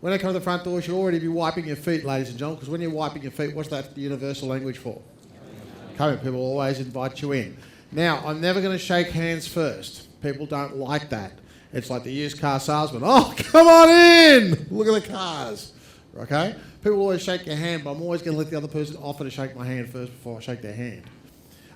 When they come to the front door, you should already be wiping your feet, ladies and gentlemen, because when you're wiping your feet, what's that universal language for? Coming. People always invite you in. Now, I'm never going to shake hands first. People don't like that. It's like the used car salesman. Oh, come on in! Look at the cars. Okay? People always shake your hand, but I'm always going to let the other person offer to shake my hand first before I shake their hand.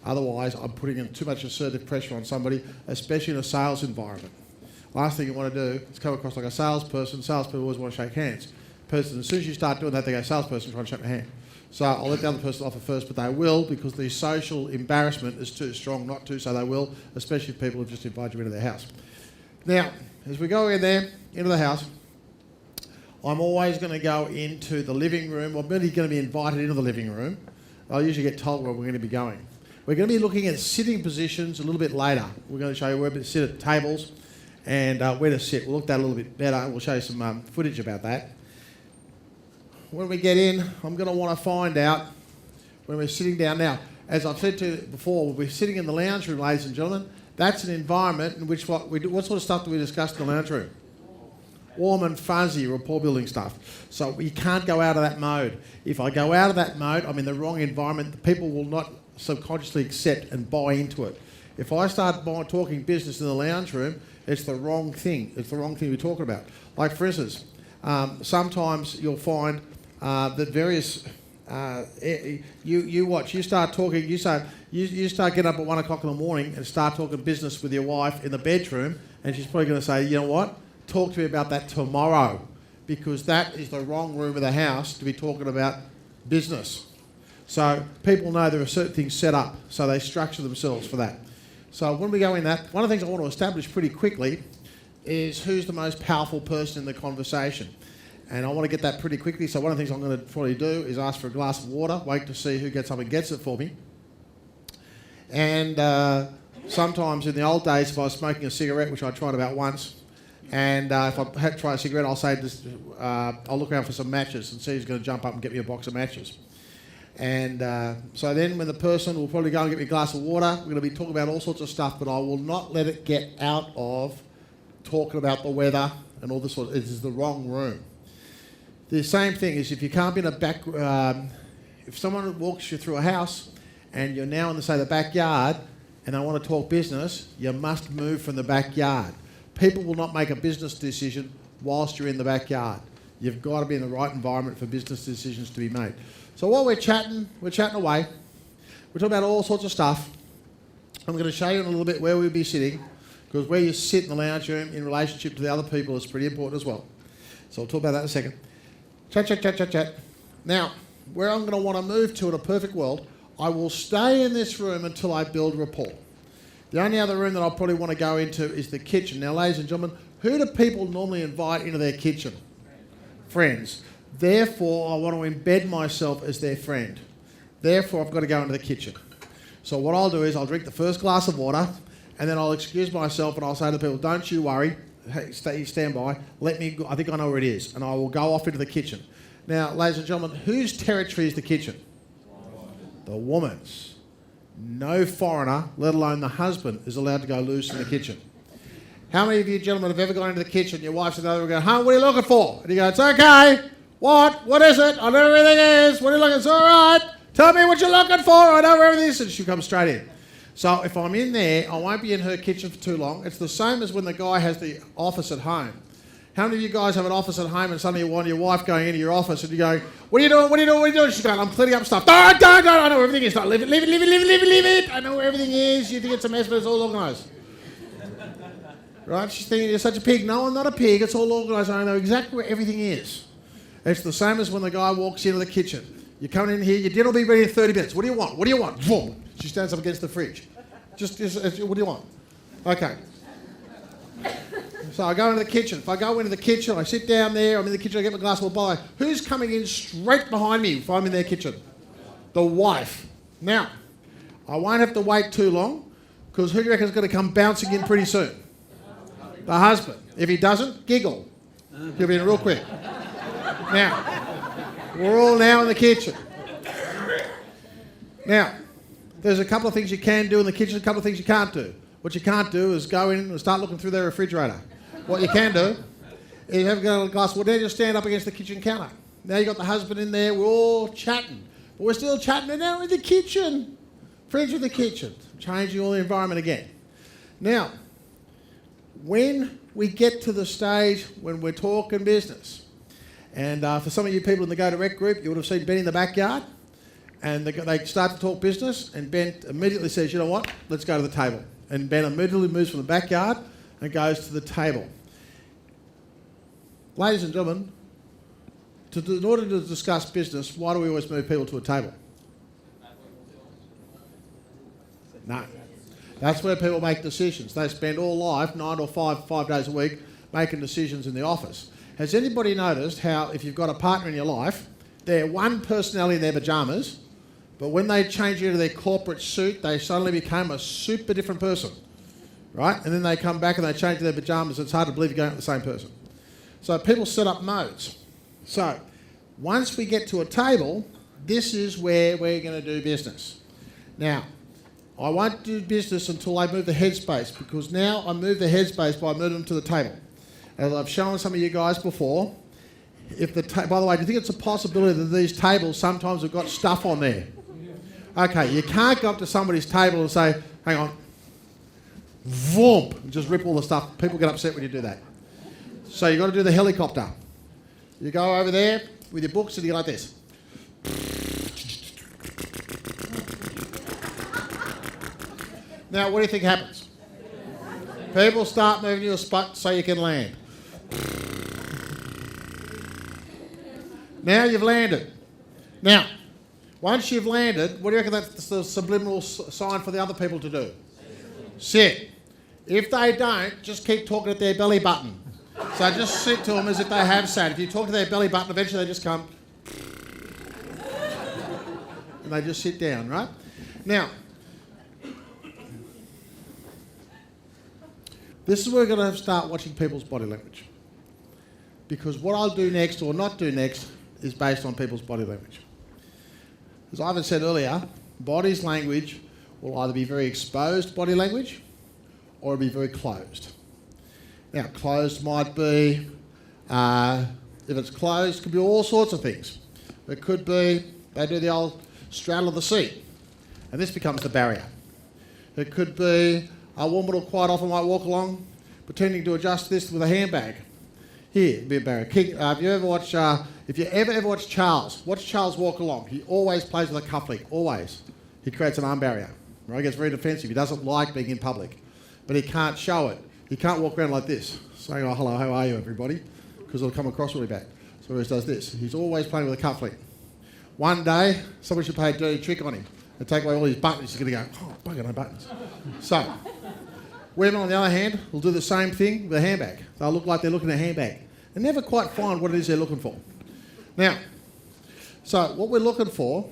Otherwise, I'm putting in too much assertive pressure on somebody, especially in a sales environment. Last thing you want to do is come across like a salesperson. Salespeople always want to shake hands. As soon as you start doing that, they go, salesperson, trying to shake my hand. So I'll let the other person offer first, but they will, because the social embarrassment is too strong not to, so they will, especially if people have just invited you into their house. Now, as we go in there, into the house, I'm always going to go into the living room. I'm really going to be invited into the living room. I'll usually get told where we're going to be going. We're going to be looking at sitting positions a little bit later. We're going to show you where to sit at tables and where to sit. We'll look at that a little bit better. We'll show you some footage about that. When we get in, I'm going to want to find out when we're sitting down. Now, as I've said to you before, we're sitting in the lounge room, ladies and gentlemen. That's an environment in which what sort of stuff do we discuss in the lounge room? Warm and fuzzy, rapport building stuff. So you can't go out of that mode. If I go out of that mode, I'm in the wrong environment. The people will not subconsciously accept and buy into it. If I start talking business in the lounge room, it's the wrong thing. It's the wrong thing we're talking about. Like, for instance, sometimes you'll find that various you start talking, you start getting up at 1 o'clock in the morning and start talking business with your wife in the bedroom, and she's probably going to say, you know what, talk to me about that tomorrow, because that is the wrong room of the house to be talking about business. So people know there are certain things set up, so they structure themselves for that. So when we go in that, one of the things I want to establish pretty quickly is who's the most powerful person in the conversation. And I want to get that pretty quickly, so one of the things I'm going to probably do is ask for a glass of water, wait to see who gets up and gets it for me. And sometimes in the old days, if I was smoking a cigarette, which I tried about once, and if I had to try a cigarette, I'll say this, I'll look around for some matches and see who's going to jump up and get me a box of matches. And so then when the person will probably go and get me a glass of water, we're going to be talking about all sorts of stuff, but I will not let it get out of talking about the weather and all this sort of, it is the wrong room. The same thing is if you can't be in a back, if someone walks you through a house and you're now in, the backyard and they want to talk business, you must move from the backyard. People will not make a business decision whilst you're in the backyard. You've got to be in the right environment for business decisions to be made. So while we're chatting away. We're talking about all sorts of stuff. I'm going to show you in a little bit where we'll be sitting, because where you sit in the lounge room in relationship to the other people is pretty important as well. So I'll talk about that in a second. Chat. Now, where I'm going to want to move to in a perfect world, I will stay in this room until I build rapport. The only other room that I'll probably want to go into is the kitchen. Now, ladies and gentlemen, who do people normally invite into their kitchen? Friends. Therefore, I want to embed myself as their friend. Therefore, I've got to go into the kitchen. So what I'll do is I'll drink the first glass of water, and then I'll excuse myself and I'll say to the people, don't you worry. Hey, stand by, let me go. I think I know where it is, and I will go off into the kitchen. Now, ladies and gentlemen, whose territory is the kitchen? The woman's. No foreigner, let alone the husband, is allowed to go loose in the kitchen. How many of you gentlemen have ever gone into the kitchen, your wife's in the other room, and go, huh, what are you looking for? And you go, it's okay. What? What is it? I know where everything is. What are you looking for? It's all right. Tell me what you're looking for. I know where everything is. And she comes straight in. So if I'm in there, I won't be in her kitchen for too long. It's the same as when the guy has the office at home. How many of you guys have an office at home and suddenly you want your wife going into your office and you go, what are you doing? What are you doing? What are you doing? She's going, I'm cleaning up stuff. Don't. I know where everything is. Don't leave it. I know where everything is. You think it's a mess, but it's all organised. Right? She's thinking you're such a pig. No, I'm not a pig. It's all organised. I know exactly where everything is. It's the same as when the guy walks into the kitchen. You're coming in here, your dinner will be ready in 30 minutes. What do you want? What do you want? Boom. She stands up against the fridge. Just what do you want? Okay. So I go into the kitchen. If I go into the kitchen, I sit down there, I'm in the kitchen, I get my glass of water. Who's coming in straight behind me if I'm in their kitchen? The wife. Now, I won't have to wait too long, because who do you reckon is going to come bouncing in pretty soon? The husband. If he doesn't, giggle. He'll be in real quick. Now, we're all now in the kitchen. Now, there's a couple of things you can do in the kitchen, a couple of things you can't do. What you can't do is go in and start looking through their refrigerator. What you can do You have a glass, well, now you stand up against the kitchen counter. Now you've got the husband in there, we're all chatting. But we're still chatting, and now we're in the kitchen. Friends with the kitchen. Changing all the environment again. Now, when we get to the stage when we're talking business, and for some of you people in the Go Direct group, you would have seen Ben in the backyard, and they start to talk business, and Ben immediately says, you know what, let's go to the table. And Ben immediately moves from the backyard and goes to the table. Ladies and gentlemen, in order to discuss business, why do we always move people to a table? No. That's where people make decisions. They spend all life, 9 or 5 days a week, making decisions in the office. Has anybody noticed how if you've got a partner in your life, they're one personality in their pyjamas, but when they change into their corporate suit, they suddenly become a super different person, right? And then they come back and they change their pyjamas. It's hard to believe you're going with the same person. So people set up modes. So once we get to a table, this is where we're going to do business. Now, I won't do business until I move the headspace, because now I move the headspace by moving them to the table. As I've shown some of you guys before, by the way, do you think it's a possibility that these tables sometimes have got stuff on there? Okay, you can't go up to somebody's table and say, hang on, voomp, and just rip all the stuff. People get upset when you do that. So you've got to do the helicopter. You go over there with your books and you go like this. Now, what do you think happens? People start moving your spot so you can land. Now you've landed. Now, once you've landed, what do you reckon that's the subliminal sign for the other people to do? Sit. If they don't, just keep talking at their belly button. So just sit to them as if they have sat. If you talk to their belly button, eventually they just come and they just sit down, right? Now, this is where we're going to start watching people's body language. Because what I'll do next or not do next is based on people's body language. As Ivan said earlier, body's language will either be very exposed body language or it'll be very closed. Now, closed might be, if it's closed, it could be all sorts of things. It could be, they do the old straddle of the seat, and this becomes the barrier. It could be, a woman will quite often might walk along pretending to adjust this with a handbag. Here, it'd be a barrier. If you ever watch Charles, watch Charles walk along. He always plays with a cufflink, always. He creates an arm barrier. Right? He gets very defensive. He doesn't like being in public, but he can't show it. He can't walk around like this, saying, oh, hello, how are you, everybody? Because it'll come across really bad. So he always does this. He's always playing with a cufflink. One day, somebody should play a dirty trick on him and take away all his buttons. He's going to go, oh, bugger, no buttons. So, women, on the other hand, will do the same thing with a handbag. They'll look like they're looking at a handbag and never quite find what it is they're looking for. Now, so what we're looking for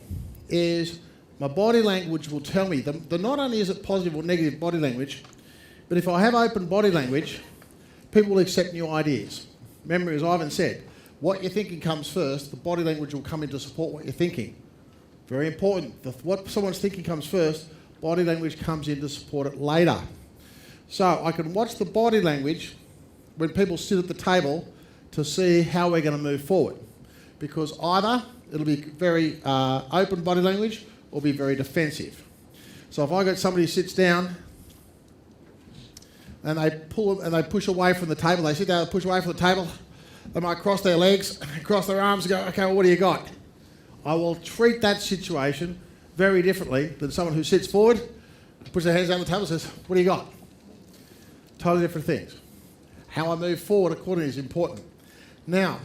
is my body language will tell me that not only is it positive or negative body language, but if I have open body language, people will accept new ideas. Remember, as Ivan said, what you're thinking comes first, the body language will come in to support what you're thinking. Very important. What someone's thinking comes first, body language comes in to support it later. So I can watch the body language when people sit at the table to see how we're going to move forward. Because either it'll be very open body language or be very defensive. So if I got somebody who sits down and they pull and they push away from the table, they sit down and push away from the table, they might cross their legs, cross their arms and go, okay, well, what do you got? I will treat that situation very differently than someone who sits forward, puts their hands down the table and says, what do you got? Totally different things. How I move forward accordingly is important. Now,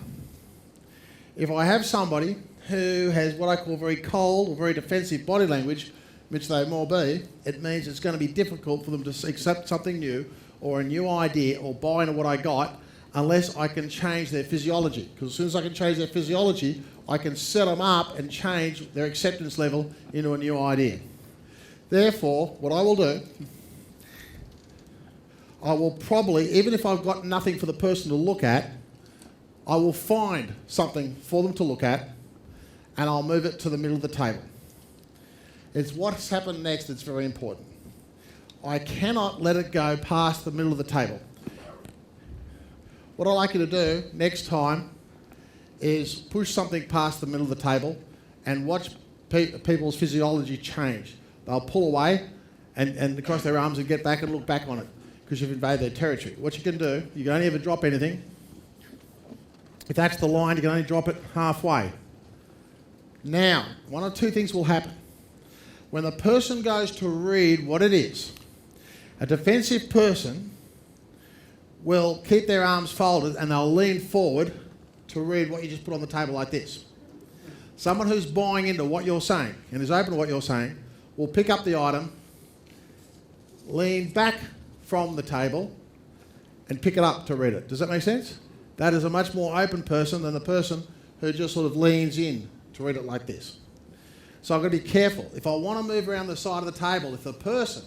if I have somebody who has what I call very cold or very defensive body language, which they more be, it means it's going to be difficult for them to accept something new or a new idea or buy into what I got unless I can change their physiology. Because as soon as I can change their physiology, I can set them up and change their acceptance level into a new idea. Therefore, what I will do, I will probably, even if I've got nothing for the person to look at, I will find something for them to look at and I'll move it to the middle of the table. It's what's happened next that's very important. I cannot let it go past the middle of the table. What I'd like you to do next time is push something past the middle of the table and watch people's physiology change. They'll pull away and cross their arms and get back and look back on it because you've invaded their territory. What you can do, you can only ever drop anything. If that's the line, you can only drop it halfway. Now, one or two things will happen. When the person goes to read what it is, a defensive person will keep their arms folded and they'll lean forward to read what you just put on the table like this. Someone who's buying into what you're saying and is open to what you're saying will pick up the item, lean back from the table and pick it up to read it. Does that make sense? That is a much more open person than the person who just sort of leans in to read it like this. So I've got to be careful. If I want to move around the side of the table, if the person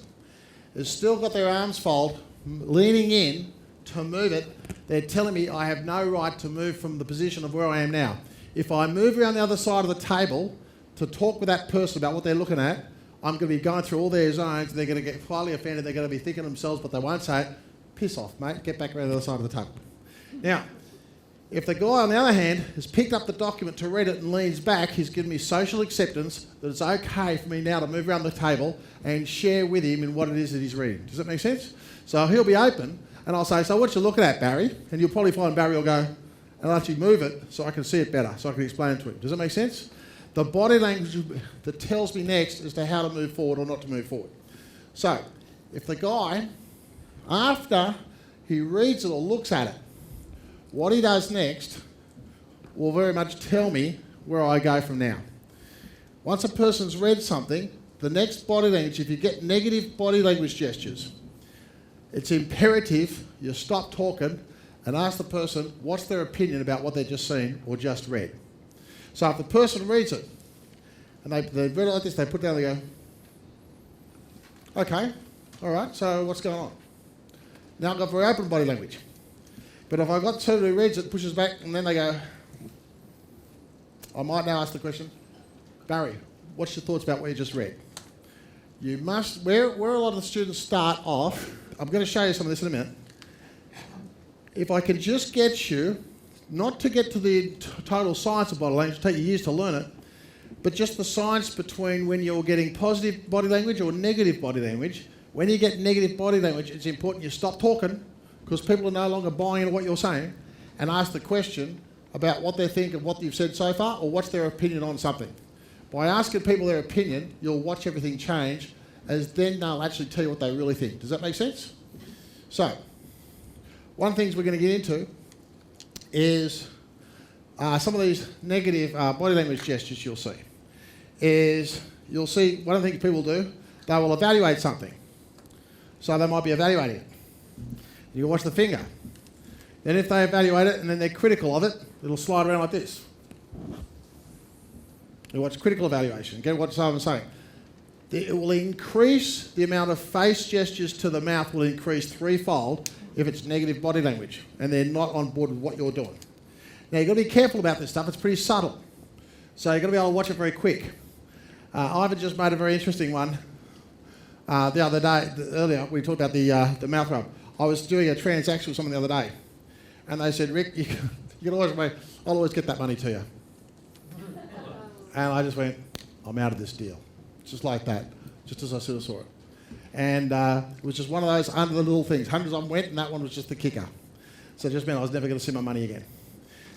has still got their arms folded, leaning in to move it, they're telling me I have no right to move from the position of where I am now. If I move around the other side of the table to talk with that person about what they're looking at, I'm going to be going through all their zones. They're going to get highly offended. They're going to be thinking to themselves, but they won't say it. Piss off, mate. Get back around the other side of the table. Now, if the guy, on the other hand, has picked up the document to read it and leans back, he's given me social acceptance that it's okay for me now to move around the table and share with him in what it is that he's reading. Does that make sense? So he'll be open, and I'll say, so what you looking at, Barry? And you'll probably find Barry will go, and I'll actually move it so I can see it better, so I can explain it to him. Does that make sense? The body language that tells me next as to how to move forward or not to move forward. So, if the guy, after he reads it or looks at it, what he does next will very much tell me where I go from now. Once a person's read something, the next body language, if you get negative body language gestures, it's imperative you stop talking and ask the person what's their opinion about what they've just seen or just read. So if the person reads it and they read it like this, they put it down, they go, okay, all right, so what's going on? Now I've got very open body language. But if I've got somebody who reads it, pushes back, and then they go, I might now ask the question, Barry, what's your thoughts about what you just read? You must, where a lot of the students start off, I'm going to show you some of this in a minute. If I can just get you, not to get to the total science of body language, it'll take you years to learn it, but just the science between when you're getting positive body language or negative body language. When you get negative body language, it's important you stop talking, because people are no longer buying into what you're saying, and ask the question about what they think of what you've said so far or what's their opinion on something. By asking people their opinion, you'll watch everything change, as then they'll actually tell you what they really think. Does that make sense? So, one of the things we're going to get into is some of these negative body language gestures you'll see. You'll see one of the things people do, they will evaluate something. So they might be evaluating it. You watch the finger. Then if they evaluate it and then they're critical of it, it'll slide around like this. You watch critical evaluation. Get what someone's saying. It will increase the amount of face gestures to the mouth will increase threefold if it's negative body language and they're not on board with what you're doing. Now you've got to be careful about this stuff. It's pretty subtle. So you've got to be able to watch it very quick. Ivan just made a very interesting one the other day. Earlier we talked about the mouth rub. I was doing a transaction with someone the other day, and they said, Rick, you can always I'll always get that money to you. And I just went, I'm out of this deal. Just like that, just as I sort of saw it. And it was just one of those under the little things. Hundreds of them went, and that one was just the kicker. So it just meant I was never going to see my money again.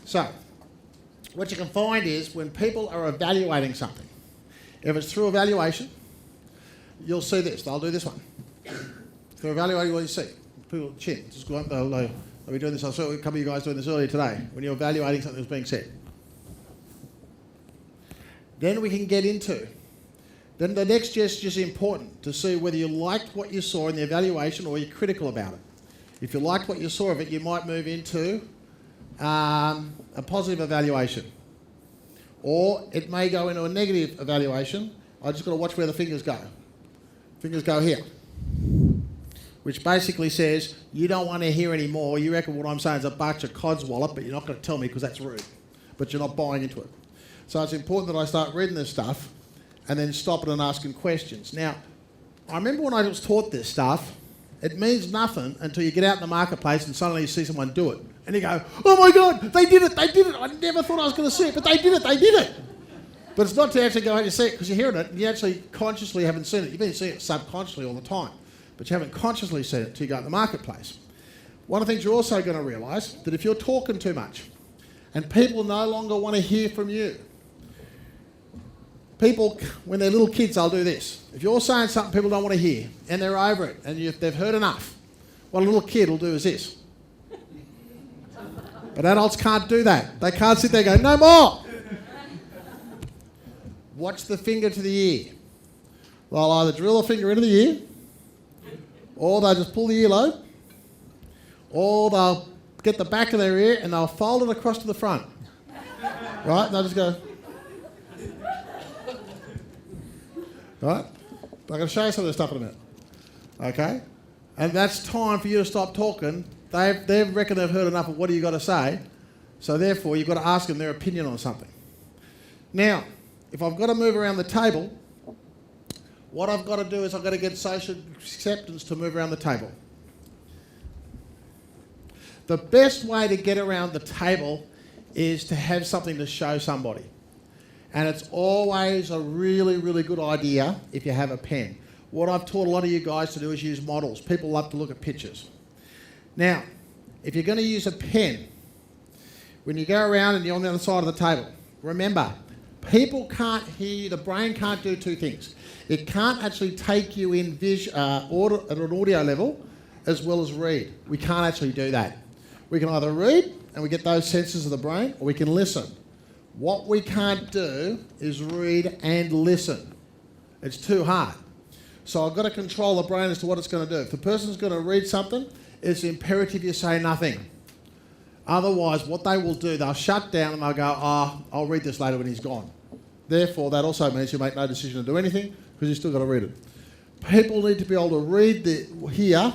So what you can find is when people are evaluating something, if it's through evaluation, you'll see this. They'll do this one. They're evaluating what you see. People chin. Just go up, they'll be doing this. I saw a couple of you guys doing this earlier today when you're evaluating something that's being said. Then we can get into. Then the next gesture is important to see whether you liked what you saw in the evaluation or you're critical about it. If you liked what you saw of it, you might move into a positive evaluation. Or it may go into a negative evaluation. I just got to watch where the fingers go. Fingers go here. Which basically says, you don't want to hear any more. You reckon what I'm saying is a bunch of codswallop, but you're not going to tell me because that's rude. But you're not buying into it. So it's important that I start reading this stuff and then stopping and asking questions. Now, I remember when I was taught this stuff, It means nothing until you get out in the marketplace and suddenly you see someone do it. And you go, oh my God, they did it. I never thought I was going to see it, but they did it. But it's not to actually go out and see it because you're hearing it and you actually consciously haven't seen it. You've been seeing it subconsciously all the time, but you haven't consciously seen it until you go out in the marketplace. One of the things you're also going to realise that if you're talking too much and people no longer want to hear from you, people, when they're little kids, they'll do this. If you're saying something people don't want to hear and they're over it and they've heard enough, what a little kid will do is this. But adults can't do that. They can't sit there and go, no more. Watch the finger to the ear. They'll either drill a finger into the ear, or they'll just pull the earlobe, or they'll get the back of their ear and they'll fold it across to the front. Right? And they'll just go. Right? I'm going to show you some of this stuff in a minute. Okay? And that's time for you to stop talking. They reckon they've heard enough of what do you got to say, so therefore you've got to ask them their opinion on something. Now, if I've got to move around the table, what I've got to do is I've got to get social acceptance to move around the table. The best way to get around the table is to have something to show somebody. And it's always a really, really good idea if you have a pen. What I've taught a lot of you guys to do is use models. People love to look at pictures. Now, if you're going to use a pen, when you go around and you're on the other side of the table, remember, people can't hear you. The brain can't do two things. It can't actually take you in at an audio level as well as read. We can't actually do that. We can either read and we get those senses of the brain, or we can listen. What we can't do is read and listen. It's too hard. So I've got to control the brain as to what it's going to do. If the person's going to read something, it's imperative you say nothing. Otherwise, what they will do, they'll shut down and they'll go, I'll read this later when he's gone. Therefore, that also means you make no decision to do anything because you've still got to read it. People need to be able to read here.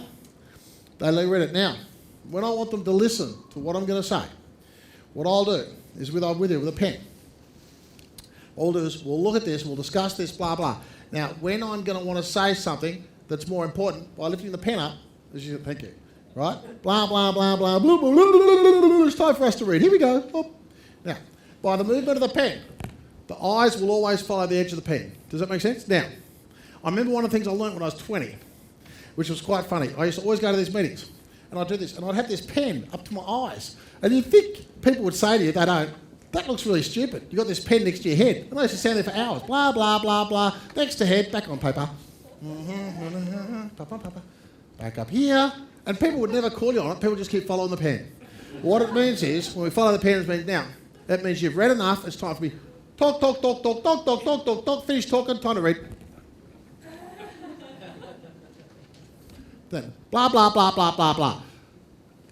They read it now. When I want them to listen to what I'm going to say, what I'll do is with a pen. All we'll do is we'll look at this, we'll discuss this, blah, blah. Now, when I'm going to want to say something that's more important, by lifting the pen up, thank you, right? Blah, blah, blah, blah, blah, blah, blah, blah, blah. It's time for us to read. Here we go. Oh. Now, by the movement of the pen, the eyes will always follow the edge of the pen. Does that make sense? Now, I remember one of the things I learned when I was 20, which was quite funny. I used to always go to these meetings, and I'd do this, and I'd have this pen up to my eyes. And you'd think people would say to you, they don't, that looks really stupid. You've got this pen next to your head. And I used to stand there for hours. Blah, blah, blah, blah. Next to head, back on paper. Back up here. And people would never call you on it. People just keep following the pen. What it means is, when we follow the pen, it means now. That means you've read enough. It's time for me. Talk, talk, talk, talk, talk, talk, talk, talk, talk. Finish talking. Time to read. Then, blah, blah, blah, blah, blah, blah.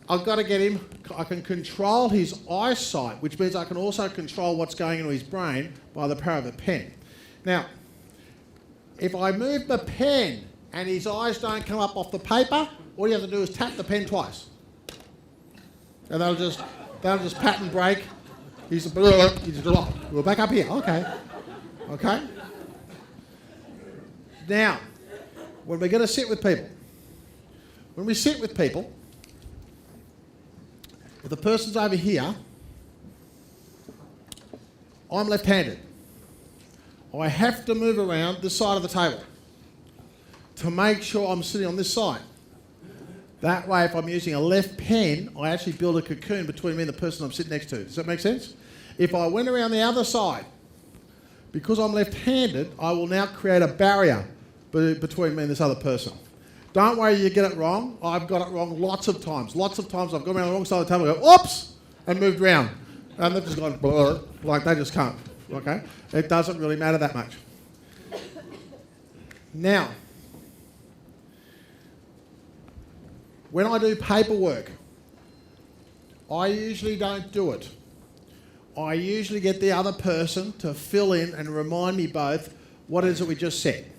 I've got to get him, I can control his eyesight, which means I can also control what's going into his brain by the power of the pen. Now, if I move the pen and his eyes don't come up off the paper, all you have to do is tap the pen twice. And they'll just pat and break. We're back up here. Okay. Okay. Now, when we're going to sit with people, when we sit with people, if the person's over here, I'm left-handed. I have to move around this side of the table to make sure I'm sitting on this side. That way, if I'm using a left pen, I actually build a cocoon between me and the person I'm sitting next to. Does that make sense? If I went around the other side, because I'm left-handed, I will now create a barrier between me and this other person. Don't worry you get it wrong. I've got it wrong lots of times. Lots of times I've gone around the wrong side of the table and go, oops, and moved round. And they've just gone, blur, like they just can't, okay? It doesn't really matter that much. Now, when I do paperwork, I usually don't do it. I usually get the other person to fill in and remind me both what it is that we just said.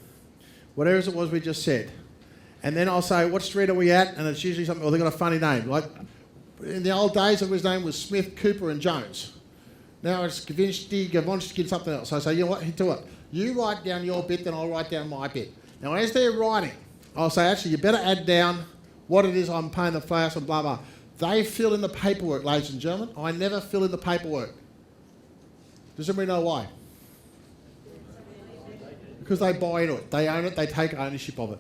Whatever it was we just said. And then I'll say, what street are we at? And it's usually something, well, they've got a funny name. Like, in the old days, his name was Smith, Cooper and Jones. Now it's Gavonsky, something else. So I say, you know what, do it. You write down your bit, then I'll write down my bit. Now, as they're writing, I'll say, actually, you better add down what it is I'm paying the flowers and blah, blah. They fill in the paperwork, ladies and gentlemen. I never fill in the paperwork. Does anybody know why? Because they buy into it. They own it. They take ownership of it.